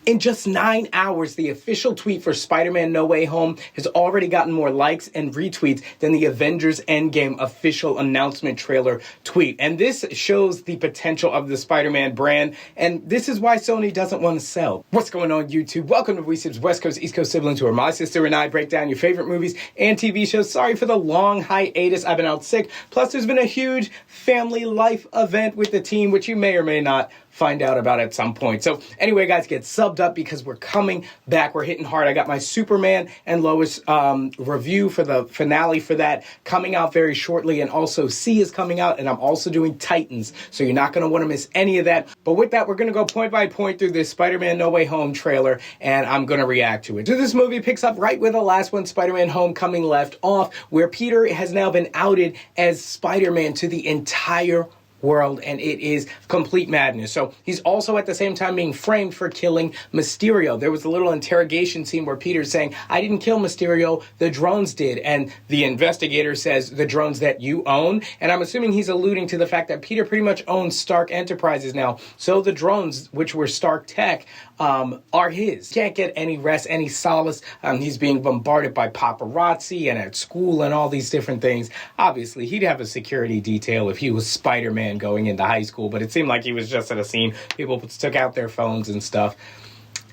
In just 9 hours, the official tweet for Spider-Man No Way Home has already gotten more likes and retweets than the Avengers Endgame official announcement trailer tweet. And this shows the potential of the Spider-Man brand, and this is why Sony doesn't want to sell. What's going on, YouTube? Welcome to WeSib's West Coast, East Coast siblings, where my sister and I break down your favorite movies and TV shows. Sorry for the long hiatus. I've been out sick. Plus, there's been a huge family life event with the team, which you may or may not find out about at some point. So anyway, guys, get subbed up because we're coming back. We're hitting hard. I got my Superman and Lois review for the finale for that coming out very shortly. And also C is coming out, and I'm also doing Titans. So you're not going to want to miss any of that. But with that, we're going to go point by point through this Spider-Man No Way Home trailer, and I'm going to react to it. So this movie picks up right where the last one, Spider-Man Homecoming, left off, where Peter has now been outed as Spider-Man to the entire world, and it is complete madness. So he's also at the same time being framed for killing Mysterio. There was a little interrogation scene where Peter's saying, I didn't kill Mysterio, the drones did. And the investigator says, the drones that you own. And I'm assuming he's alluding to the fact that Peter pretty much owns Stark Enterprises now. So the drones, which were Stark tech, are his. Can't get any rest, any solace. He's being bombarded by paparazzi and at school and all these different things. Obviously, he'd have a security detail if he was Spider-Man going into high school, but it seemed like he was just at a scene. People took out their phones and stuff.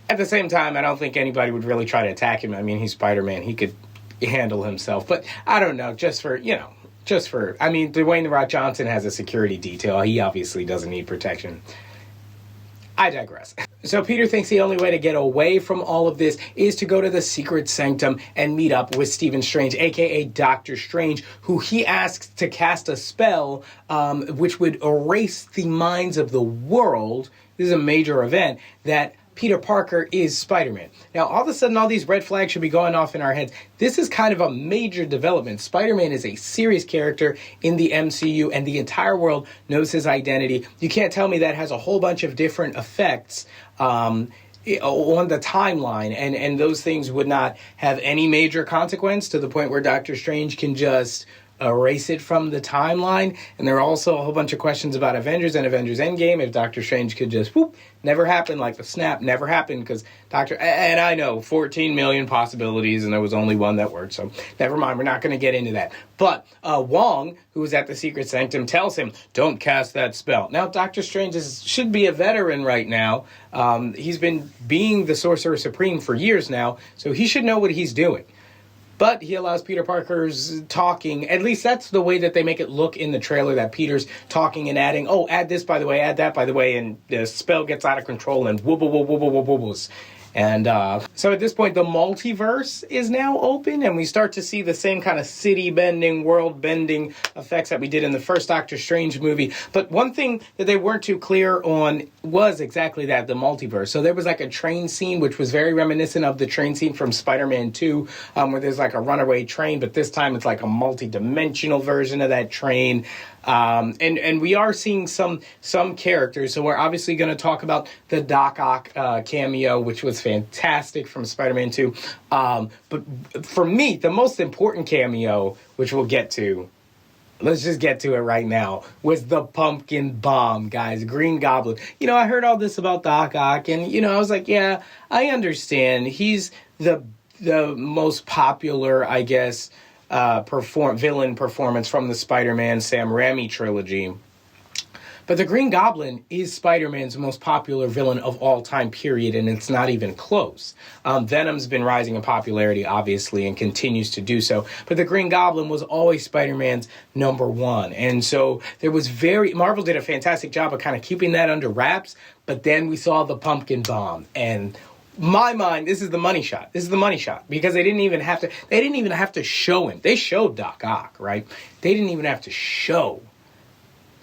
At the same time, I don't think anybody would really try to attack him. I mean, he's Spider-Man. He could handle himself. But I don't know, I mean, Dwayne "The Rock" Johnson has a security detail. He obviously doesn't need protection. I digress. So Peter thinks the only way to get away from all of this is to go to the secret sanctum and meet up with Stephen Strange, aka Doctor Strange, who he asks to cast a spell which would erase the minds of the world. This is a major event that Peter Parker is Spider-Man. Now, all of a sudden, all these red flags should be going off in our heads. This is kind of a major development. Spider-Man is a serious character in the MCU, and the entire world knows his identity. You can't tell me that has a whole bunch of different effects on the timeline, and those things would not have any major consequence to the point where Doctor Strange can just erase it from the timeline. And there are also a whole bunch of questions about Avengers and Avengers Endgame. If Doctor Strange could just, never happen, like the snap, never happened, because and I know, 14 million possibilities, and there was only one that worked, so never mind, we're not going to get into that. But Wong, who was at the Secret Sanctum, tells him, don't cast that spell. Now, Doctor Strange should be a veteran right now. He's been being the Sorcerer Supreme for years now, so he should know what he's doing. But he allows Peter Parker's talking. At least that's the way that they make it look in the trailer, that Peter's talking and adding, add this, by the way, add that, by the way, and the spell gets out of control and whoop. And so at this point, the multiverse is now open, and we start to see the same kind of city-bending, world-bending effects that we did in the first Doctor Strange movie. But one thing that they weren't too clear on was exactly that, the multiverse. So there was like a train scene, which was very reminiscent of the train scene from Spider-Man 2, where there's like a runaway train, but this time it's like a multi-dimensional version of that train. And we are seeing some characters. So we're obviously going to talk about the Doc Ock cameo, which was fantastic from Spider-Man 2. But for me, the most important cameo, which we'll get to, let's just get to it right now, was the pumpkin bomb, guys. Green Goblin. I heard all this about Doc Ock, and, I was like, yeah, I understand. He's the most popular, I guess, villain performance from the Spider-Man Sam Raimi trilogy. But the Green Goblin is Spider-Man's most popular villain of all time, period, and it's not even close. Venom's been rising in popularity, obviously, and continues to do so. But the Green Goblin was always Spider-Man's number one. And so Marvel did a fantastic job of kind of keeping that under wraps, but then we saw the pumpkin bomb, and my mind, this is the money shot. Because they didn't even have to show him. They showed Doc Ock, right? They didn't even have to show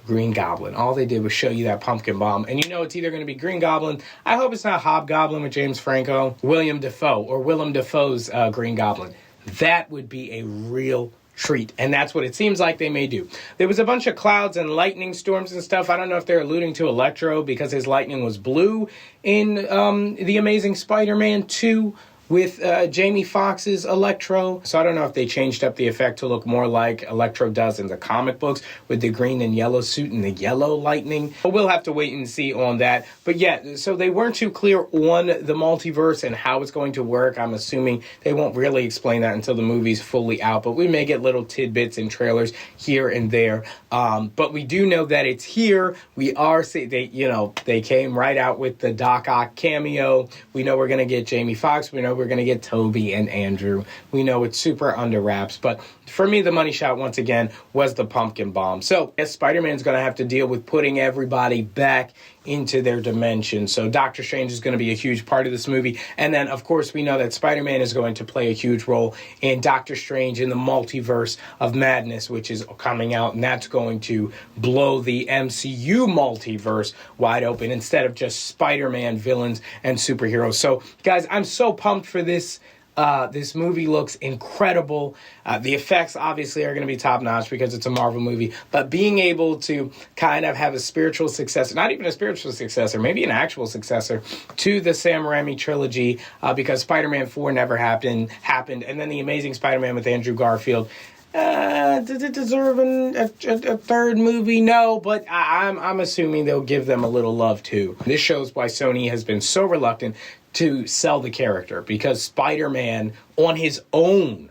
Green Goblin. All they did was show you that pumpkin bomb. And it's either going to be Green Goblin. I hope it's not Hobgoblin with James Franco, Willem Dafoe's Green Goblin. That would be a real treat, and that's what it seems like they may do. There was a bunch of clouds and lightning storms and stuff. I don't know if they're alluding to Electro because his lightning was blue in The Amazing Spider-Man 2, with Jamie Foxx's Electro. So I don't know if they changed up the effect to look more like Electro does in the comic books with the green and yellow suit and the yellow lightning. But we'll have to wait and see on that. But yeah, so they weren't too clear on the multiverse and how it's going to work. I'm assuming they won't really explain that until the movie's fully out. But we may get little tidbits and trailers here and there. But we do know that it's here. We are seeing, they came right out with the Doc Ock cameo. We know we're going to get Jamie Foxx. We know we're going to get Toby and Andrew. We know it's super under wraps. But for me, the money shot, once again, was the pumpkin bomb. So Spider-Man's going to have to deal with putting everybody back into their dimension. So Doctor Strange is going to be a huge part of this movie. And then, of course, we know that Spider-Man is going to play a huge role in Doctor Strange in the Multiverse of Madness, which is coming out. And that's going to blow the MCU multiverse wide open instead of just Spider-Man villains and superheroes. So, guys, I'm so pumped for this. This movie looks incredible. The effects obviously are going to be top notch because it's a Marvel movie, but being able to kind of have a spiritual successor, not even a spiritual successor, maybe an actual successor to the Sam Raimi trilogy, because Spider-Man 4 never happened, and then the Amazing Spider-Man with Andrew Garfield. Does it deserve a third movie? No, but I'm assuming they'll give them a little love too. This shows why Sony has been so reluctant to sell the character, because Spider-Man on his own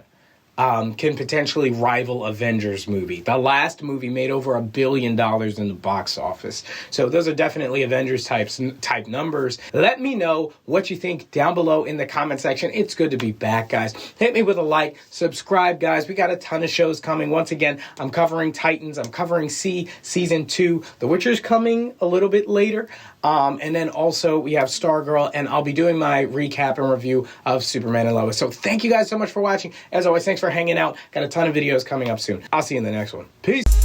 can potentially rival Avengers movie. The last movie made over $1 billion in the box office. So those are definitely Avengers type numbers. Let me know what you think down below in the comment section. It's good to be back, guys. Hit me with a like, subscribe, guys. We got a ton of shows coming. Once again, I'm covering Titans. I'm covering Season 2. The Witcher's coming a little bit later. And then also we have Stargirl, and I'll be doing my recap and review of Superman and Lois. So thank you guys so much for watching. As always, thanks for hanging out. Got a ton of videos coming up soon. I'll see you in the next one. Peace.